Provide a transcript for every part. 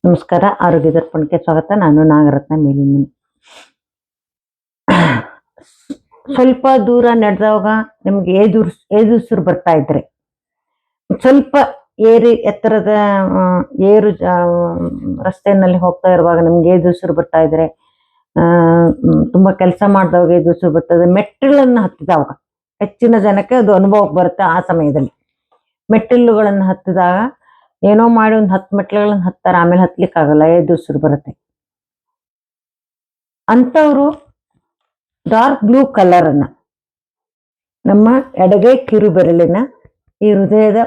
ನಮಸ್ಕಾರ. ಆರೋಗ್ಯ ದರ್ಪಣಕ್ಕೆ ಸ್ವಾಗತ. ನಾನು ನಾಗರತ್ನ ಮೇಲಿನ. ಸ್ವಲ್ಪ ದೂರ ನಡೆದಾಗ ನಿಮ್ಗೆ ಏದುಸಿರು ಬರ್ತಾ ಇದ್ರೆ, ಸ್ವಲ್ಪ ಎತ್ತರದ ಏರು ರಸ್ತೆಯಲ್ಲಿ ಹೋಗ್ತಾ ಇರುವಾಗ ನಿಮ್ಗೆ ಏದುಸಿರು ಬರ್ತಾ ಇದ್ರೆ, ತುಂಬಾ ಕೆಲಸ ಮಾಡಿದವಾಗ ಏದುಸಿರು ಬರ್ತದೆ. ಮೆಟ್ಟಿಲನ್ನು ಹತ್ತಿದವಾಗ ಹೆಚ್ಚಿನ ಜನಕ್ಕೆ ಅದು ಅನುಭವಕ್ಕೆ ಬರುತ್ತೆ. ಆ ಸಮಯದಲ್ಲಿ ಮೆಟ್ಟಿಲುಗಳನ್ನು ಹತ್ತಿದಾಗ ಏನೋ ಮಾಡಿ ಒಂದು 10 ಮೆಟ್ಲುಗಳನ್ನ ಹತ್ತಾರೆ, ಆಮೇಲೆ ಹತ್ಲಿಕ್ಕಾಗಲ್ಲ, ಏದುಸಿರು ಬರುತ್ತೆ. ಅಂಥವ್ರು ಡಾರ್ಕ್ ಬ್ಲೂ ಕಲರ್ ಅನ್ನ ನಮ್ಮ ಎಡಗೈ ಕಿರು ಬೆರಳಿನ ಈ ಹೃದಯದ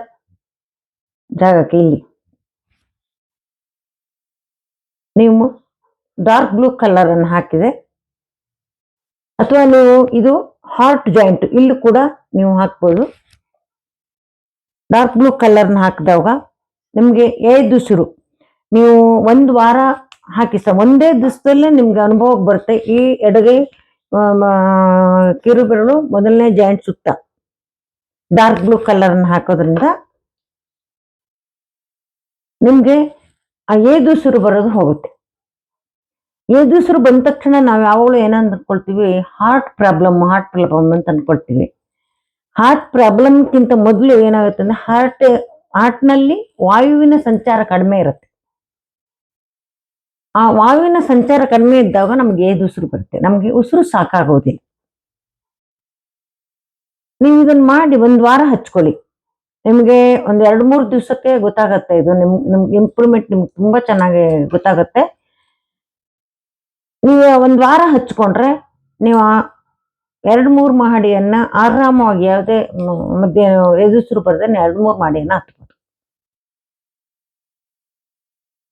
ಜಾಗಕ್ಕೆ ಇಲ್ಲಿ ನೀವು ಡಾರ್ಕ್ ಬ್ಲೂ ಕಲರ್ ಅನ್ನು ಹಾಕಿದೆ, ಅಥವಾ ನೀವು ಇದು ಹಾರ್ಟ್ ಜಾಯಿಂಟ್ ಇಲ್ಲೂ ಕೂಡ ನೀವು ಹಾಕ್ಬೋದು. ಡಾರ್ಕ್ ಬ್ಲೂ ಕಲರ್ನ ಹಾಕಿದಾಗ ನಿಮ್ಗೆ ಏದುಸಿರು ನೀವು 1 ವಾರ ಹಾಕಿ ಒಂದೇ ದಿವಸದಲ್ಲೇ ನಿಮ್ಗೆ ಅನುಭವಕ್ಕೆ ಬರುತ್ತೆ. ಈ ಎಡಗೈ ಕಿರು ಬೆರಳು ಮೊದಲನೇ ಜಾಯಿಂಟ್ ಸುತ್ತ ಡಾರ್ಕ್ ಬ್ಲೂ ಕಲರ್ನ ಹಾಕೋದ್ರಿಂದ ನಿಮ್ಗೆ ಆ ಏದುಸಿರು ಬರೋದು ಹೋಗುತ್ತೆ. ಏದುಸಿರು ಬಂದ ತಕ್ಷಣ ನಾವು ಯಾವಾಗಲೂ ಏನಂತ ಅನ್ಕೊಳ್ತೀವಿ, ಹಾರ್ಟ್ ಪ್ರಾಬ್ಲಮ್ ಅಂತ ಅನ್ಕೊಳ್ತೀವಿ. ಹಾರ್ಟ್ ಪ್ರಾಬ್ಲಮ್ಗಿಂತ ಮೊದಲು ಏನಾಗುತ್ತೆ ಅಂದ್ರೆ ಹಾರ್ಟ್ನಲ್ಲಿ ವಾಯುವಿನ ಸಂಚಾರ ಕಡಿಮೆ ಇರುತ್ತೆ. ಆ ವಾಯುವಿನ ಸಂಚಾರ ಕಡಿಮೆ ಇದ್ದಾಗ ನಮ್ಗೆ ಏದುಸಿರು ಬರುತ್ತೆ, ನಮ್ಗೆ ಉಸಿರು ಸಾಕಾಗೋದಿಲ್ಲ. ನೀವು ಇದನ್ನ ಮಾಡಿ 1 ವಾರ ಹಚ್ಕೊಳ್ಳಿ, ನಿಮ್ಗೆ 2-3 ದಿವಸಕ್ಕೆ ಗೊತ್ತಾಗತ್ತೆ. ಇದು ನಿಮ್ಗೆ ಇಂಪ್ರೂವ್ಮೆಂಟ್ ನಿಮ್ಗೆ ತುಂಬಾ ಚೆನ್ನಾಗಿ ಗೊತ್ತಾಗತ್ತೆ. ನೀವು 1 ವಾರ ಹಚ್ಕೊಂಡ್ರೆ ನೀವು 2-3 ಮಹಡಿಯನ್ನ ಆರಾಮವಾಗಿ ಯಾವುದೇ ಮಧ್ಯೆ ಏದುಸಿರು ಬರದೆ 2-3 ಮಹಡಿಯನ್ನ ಹತ್ಬೋದು.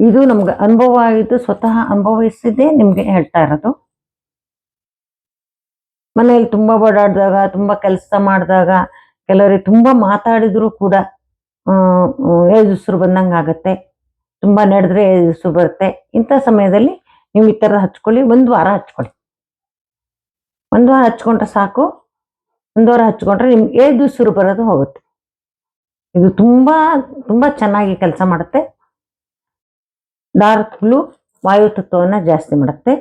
ಇದು ನಮ್ಗೆ ಅನುಭವ ಆಗಿದ್ದು, ಸ್ವತಃ ಅನುಭವಿಸಿದ್ದೆ ನಿಮ್ಗೆ ಹೇಳ್ತಾ ಇರೋದು. ಮನೆಯಲ್ಲಿ ತುಂಬಾ ಓಡಾಡಿದಾಗ, ತುಂಬಾ ಕೆಲಸ ಮಾಡಿದಾಗ, ಕೆಲವರಿಗೆ ತುಂಬಾ ಮಾತಾಡಿದ್ರು ಕೂಡ ಏದುಸಿರು ಬಂದಂಗೆ ಆಗತ್ತೆ. ತುಂಬಾ ನಡೆದ್ರೆ ಏದುಸಿರು ಬರುತ್ತೆ. ಇಂಥ ಸಮಯದಲ್ಲಿ ನೀವು ಈ ಥರ ಹಚ್ಕೊಳ್ಳಿ, 1 ವಾರ ಹಚ್ಕೊಳ್ಳಿ. 1 ವಾರ ಹಚ್ಕೊಂಡ್ರೆ ಸಾಕು. 1 ವಾರ ಹಚ್ಕೊಂಡ್ರೆ ನಿಮ್ಗೆ ಏದುಸಿರು ಬರೋದು ಹೋಗುತ್ತೆ. ಇದು ತುಂಬಾ ತುಂಬಾ ಚೆನ್ನಾಗಿ ಕೆಲಸ ಮಾಡುತ್ತೆ. ಡಾರ್ಕ್ ಬ್ಲೂ ವಾಯುತತ್ವವನ್ನು ಜಾಸ್ತಿ ಮಾಡುತ್ತೆ.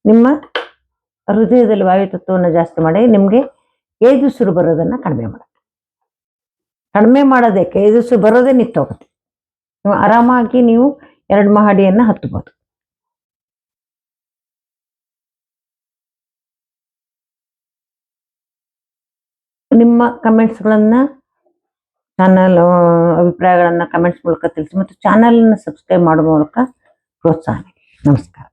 ನಿಮ್ಮ ಹೃದಯದಲ್ಲಿ ವಾಯುತತ್ವವನ್ನು ಜಾಸ್ತಿ ಮಾಡಿ ನಿಮ್ಗೆ ಏದುಸಿರು ಬರೋದನ್ನ ಕಡಿಮೆ ಮಾಡುತ್ತೆ. ಕಡಿಮೆ ಮಾಡೋದಕ್ಕೆ ಏದುಸಿರು ಬರೋದೇ ನಿಂತೋಗುತ್ತೆ. ನೀವು ಆರಾಮಾಗಿ ನೀವು 2 ಮಹಡಿಯನ್ನ ಹತ್ತಬಹುದು. ನಿಮ್ಮ ಕಮೆಂಟ್ಸ್ಗಳನ್ನ, ಚಾನಲ್ ಅಭಿಪ್ರಾಯಗಳನ್ನ ಕಮೆಂಟ್ಸ್ ಮೂಲಕ ತಿಳಿಸಿ, ಮತ್ತು ಚಾನಲ್ ಅನ್ನು ಸಬ್ಸ್ಕ್ರೈಬ್ ಮಾಡುವ ಮೂಲಕ ಪ್ರೋತ್ಸಾಹ ನೀಡಿ. ನಮಸ್ಕಾರ.